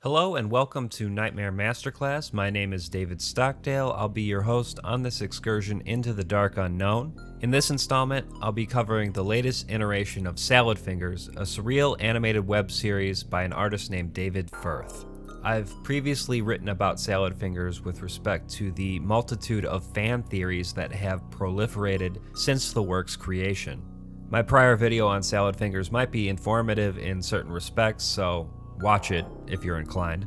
Hello and welcome to Nightmare Masterclass. My name is David Stockdale. I'll be your host on this excursion into the dark unknown. In this installment, I'll be covering the latest iteration of Salad Fingers, a surreal animated web series by an artist named David Firth. I've previously written about Salad Fingers with respect to the multitude of fan theories that have proliferated since the work's creation. My prior video on Salad Fingers might be informative in certain respects, so watch it if you're inclined.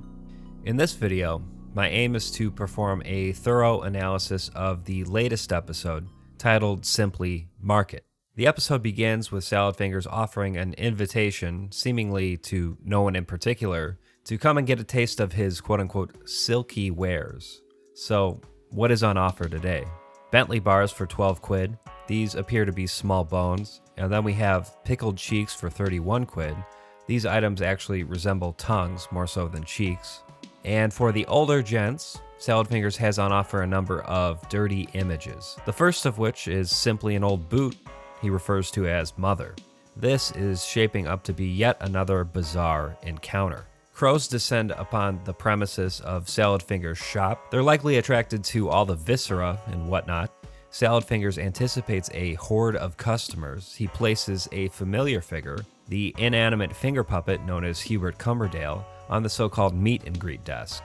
In this video, my aim is to perform a thorough analysis of the latest episode, titled simply Market. The episode begins with Salad Fingers offering an invitation, seemingly to no one in particular, to come and get a taste of his quote-unquote silky wares. So, what is on offer today? Bentley bars for 12 quid. These appear to be small bones. And then we have pickled cheeks for 31 quid. These items actually resemble tongues more so than cheeks. And for the older gents, Salad Fingers has on offer a number of dirty images. The first of which is simply an old boot he refers to as Mother. This is shaping up to be yet another bizarre encounter. Crows descend upon the premises of Salad Fingers' shop. They're likely attracted to all the viscera and whatnot. Salad Fingers anticipates a horde of customers. He places a familiar figure, the inanimate finger puppet known as Hubert Cumberdale, on the so-called meet and greet desk.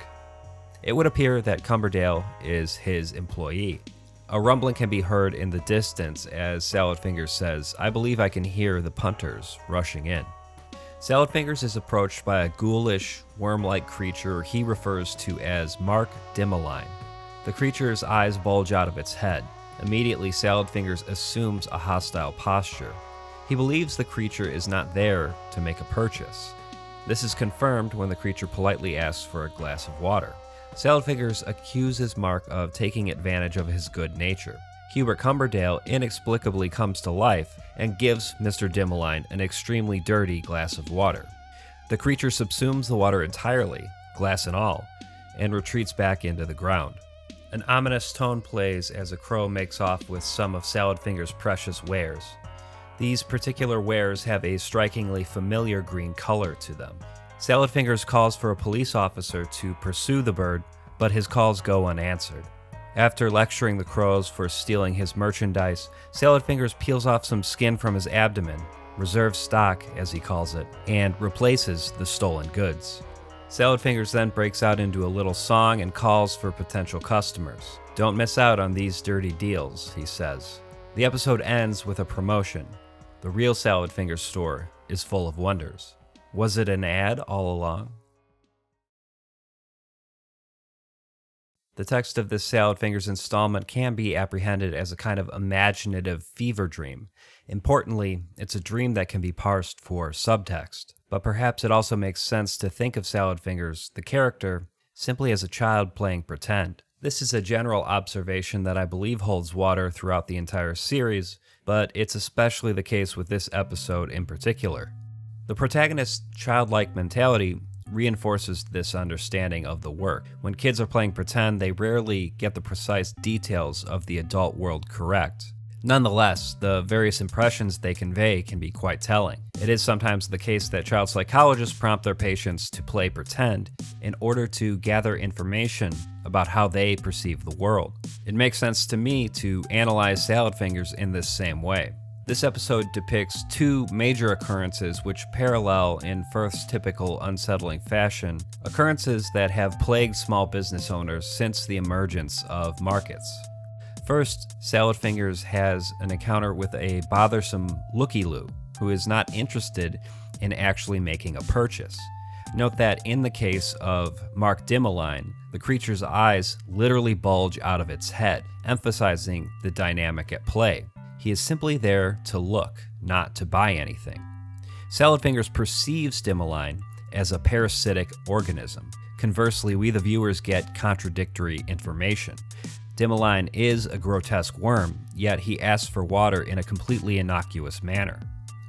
It would appear that Cumberdale is his employee. A rumbling can be heard in the distance as Salad Fingers says, "I believe I can hear the punters rushing in." Salad Fingers is approached by a ghoulish, worm-like creature he refers to as Mark Dimmeline. The creature's eyes bulge out of its head. Immediately, Salad Fingers assumes a hostile posture. He believes the creature is not there to make a purchase. This is confirmed when the creature politely asks for a glass of water. Salad Fingers accuses Mark of taking advantage of his good nature. Hubert Cumberdale inexplicably comes to life and gives Mr. Dimmeline an extremely dirty glass of water. The creature subsumes the water entirely, glass and all, and retreats back into the ground. An ominous tone plays as a crow makes off with some of Salad Fingers' precious wares. These particular wares have a strikingly familiar green color to them. Salad Fingers calls for a police officer to pursue the bird, but his calls go unanswered. After lecturing the crows for stealing his merchandise, Salad Fingers peels off some skin from his abdomen, reserve stock as he calls it, and replaces the stolen goods. Salad Fingers then breaks out into a little song and calls for potential customers. "Don't miss out on these dirty deals," he says. The episode ends with a promotion. The real Salad Fingers store is full of wonders. Was it an ad all along? The text of this Salad Fingers installment can be apprehended as a kind of imaginative fever dream. Importantly, it's a dream that can be parsed for subtext. But perhaps it also makes sense to think of Salad Fingers, the character, simply as a child playing pretend. This is a general observation that I believe holds water throughout the entire series, but it's especially the case with this episode in particular. The protagonist's childlike mentality reinforces this understanding of the work. When kids are playing pretend, they rarely get the precise details of the adult world correct. Nonetheless, the various impressions they convey can be quite telling. It is sometimes the case that child psychologists prompt their patients to play pretend in order to gather information about how they perceive the world. It makes sense to me to analyze Salad Fingers in this same way. This episode depicts two major occurrences which parallel, in Firth's typical unsettling fashion, occurrences that have plagued small business owners since the emergence of markets. First, Salad Fingers has an encounter with a bothersome looky-loo who is not interested in actually making a purchase. Note that in the case of Mark Dimmeline, the creature's eyes literally bulge out of its head, emphasizing the dynamic at play. He is simply there to look, not to buy anything. Salad Fingers perceives Dimmeline as a parasitic organism. Conversely, we the viewers get contradictory information. Dimmeline is a grotesque worm, yet he asks for water in a completely innocuous manner.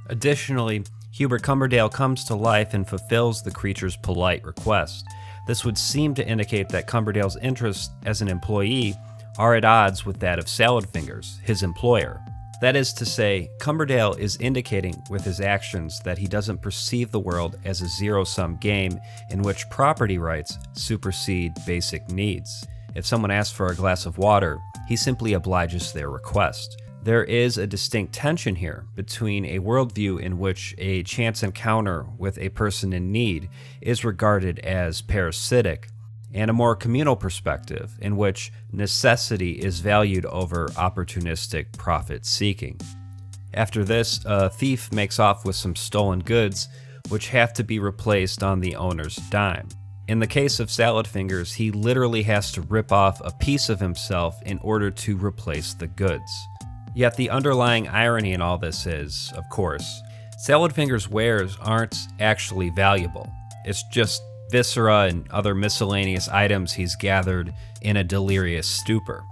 Additionally, Hubert Cumberdale comes to life and fulfills the creature's polite request. This would seem to indicate that Cumberdale's interests as an employee are at odds with that of Salad Fingers, his employer. That is to say, Cumberdale is indicating with his actions that he doesn't perceive the world as a zero-sum game in which property rights supersede basic needs. If someone asks for a glass of water, he simply obliges their request. There is a distinct tension here between a worldview in which a chance encounter with a person in need is regarded as parasitic, and a more communal perspective in which necessity is valued over opportunistic profit-seeking. After this, a thief makes off with some stolen goods, which have to be replaced on the owner's dime. In the case of Salad Fingers, he literally has to rip off a piece of himself in order to replace the goods. Yet the underlying irony in all this is, of course, Salad Fingers' wares aren't actually valuable. It's just viscera and other miscellaneous items he's gathered in a delirious stupor.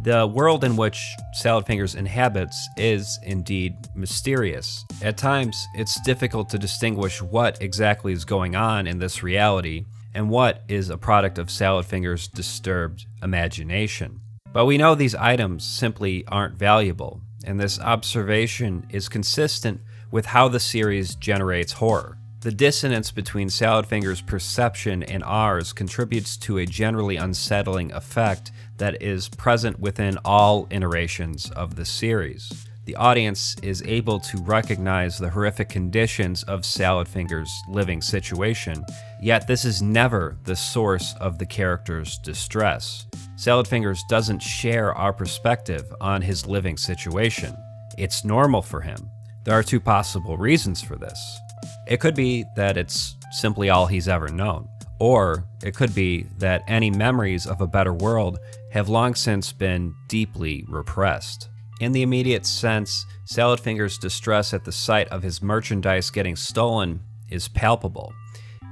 The world in which Salad Fingers inhabits is indeed mysterious. At times, it's difficult to distinguish what exactly is going on in this reality and what is a product of Salad Fingers' disturbed imagination. But we know these items simply aren't valuable, and this observation is consistent with how the series generates horror. The dissonance between Salad Fingers' perception and ours contributes to a generally unsettling effect that is present within all iterations of the series. The audience is able to recognize the horrific conditions of Salad Fingers' living situation, yet this is never the source of the character's distress. Salad Fingers doesn't share our perspective on his living situation. It's normal for him. There are two possible reasons for this. It could be that it's simply all he's ever known, or it could be that any memories of a better world have long since been deeply repressed. In the immediate sense, Salad Fingers' distress at the sight of his merchandise getting stolen is palpable.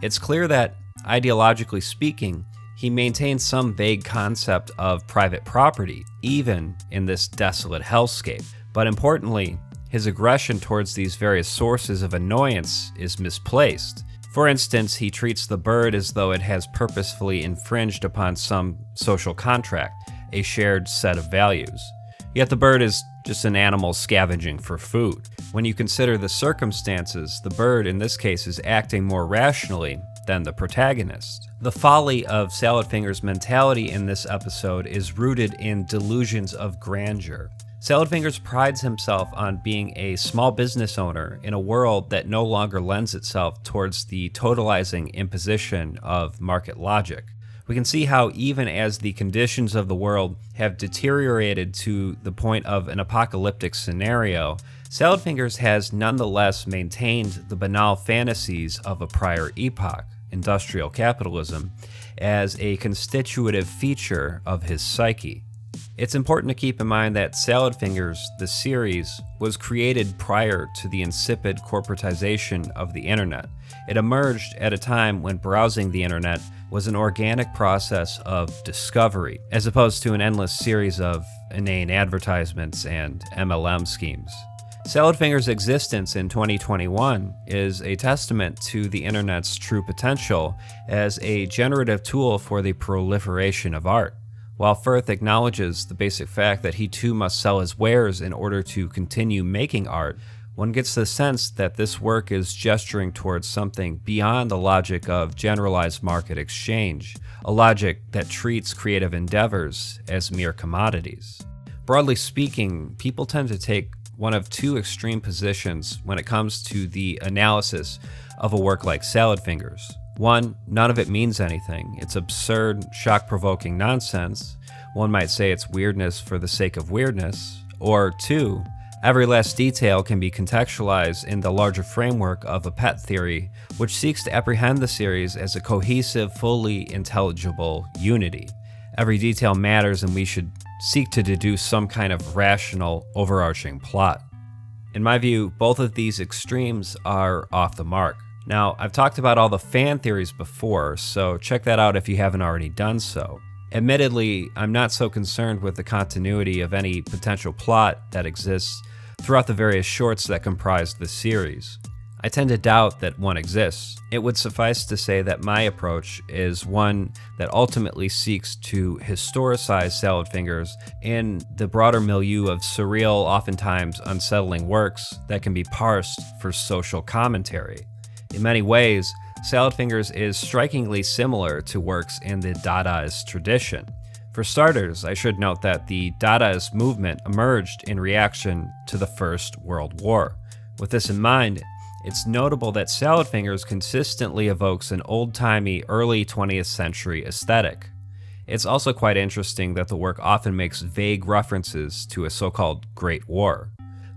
It's clear that, ideologically speaking, he maintains some vague concept of private property, even in this desolate hellscape. But importantly, his aggression towards these various sources of annoyance is misplaced. For instance, he treats the bird as though it has purposefully infringed upon some social contract, a shared set of values. Yet the bird is just an animal scavenging for food. When you consider the circumstances, the bird in this case is acting more rationally than the protagonist. The folly of Salad Fingers' mentality in this episode is rooted in delusions of grandeur. Salad Fingers prides himself on being a small business owner in a world that no longer lends itself towards the totalizing imposition of market logic. We can see how even as the conditions of the world have deteriorated to the point of an apocalyptic scenario, Salad Fingers has nonetheless maintained the banal fantasies of a prior epoch, industrial capitalism, as a constitutive feature of his psyche. It's important to keep in mind that Salad Fingers, the series, was created prior to the insipid corporatization of the internet. It emerged at a time when browsing the internet was an organic process of discovery, as opposed to an endless series of inane advertisements and MLM schemes. Salad Fingers' existence in 2021 is a testament to the internet's true potential as a generative tool for the proliferation of art. While Firth acknowledges the basic fact that he too must sell his wares in order to continue making art, one gets the sense that this work is gesturing towards something beyond the logic of generalized market exchange, a logic that treats creative endeavors as mere commodities. Broadly speaking, people tend to take one of two extreme positions when it comes to the analysis of a work like Salad Fingers. One, none of it means anything. It's absurd, shock-provoking nonsense. One might say it's weirdness for the sake of weirdness. Or two, every last detail can be contextualized in the larger framework of a pet theory, which seeks to apprehend the series as a cohesive, fully intelligible unity. Every detail matters, and we should seek to deduce some kind of rational, overarching plot. In my view, both of these extremes are off the mark. Now, I've talked about all the fan theories before, so check that out if you haven't already done so. Admittedly, I'm not so concerned with the continuity of any potential plot that exists throughout the various shorts that comprise the series. I tend to doubt that one exists. It would suffice to say that my approach is one that ultimately seeks to historicize salad fingers in the broader milieu of surreal, oftentimes unsettling works that can be parsed for social commentary. In many ways, salad fingers is strikingly similar to works in the Dadaist tradition. For starters, I should note that the Dadaist movement emerged in reaction to the First World War. With this in mind, it's notable that salad fingers consistently evokes an old-timey, early 20th century aesthetic. It's also quite interesting that the work often makes vague references to a so-called Great War.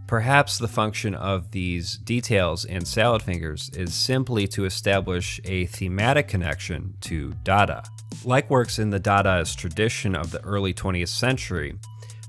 Perhaps the function of these details in salad fingers is simply to establish a thematic connection to Dada. Like works in the Dadaist tradition of the early 20th century,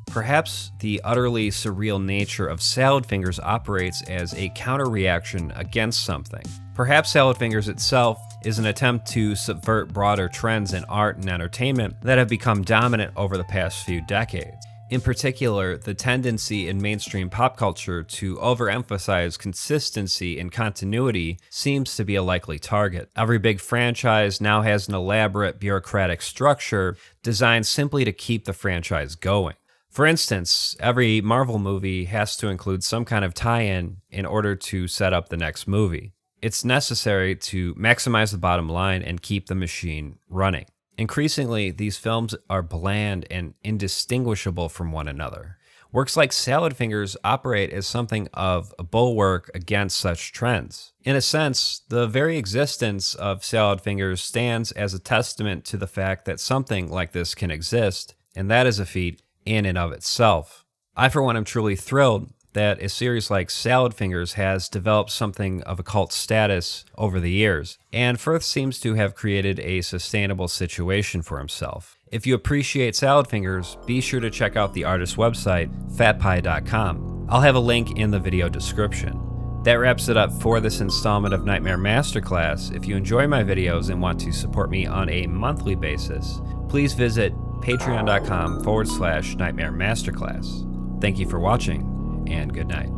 perhaps the utterly surreal nature of salad fingers operates as a counter-reaction against something. Perhaps salad fingers itself is an attempt to subvert broader trends in art and entertainment that have become dominant over the past few decades. In particular, the tendency in mainstream pop culture to overemphasize consistency and continuity seems to be a likely target. Every big franchise now has an elaborate bureaucratic structure designed simply to keep the franchise going. For instance, every Marvel movie has to include some kind of tie-in in order to set up the next movie. It's necessary to maximize the bottom line and keep the machine running. Increasingly, these films are bland and indistinguishable from one another. Works like Salad Fingers operate as something of a bulwark against such trends. In a sense, the very existence of Salad Fingers stands as a testament to the fact that something like this can exist, and that is a feat in and of itself. I, for one, am truly thrilled that a series like Salad Fingers has developed something of a cult status over the years, and Firth seems to have created a sustainable situation for himself. If you appreciate Salad Fingers, be sure to check out the artist's website, fatpie.com. I'll have a link in the video description. That wraps it up for this installment of Nightmare Masterclass. If you enjoy my videos and want to support me on a monthly basis, please visit patreon.com/Nightmare Masterclass. Thank you for watching, and good night.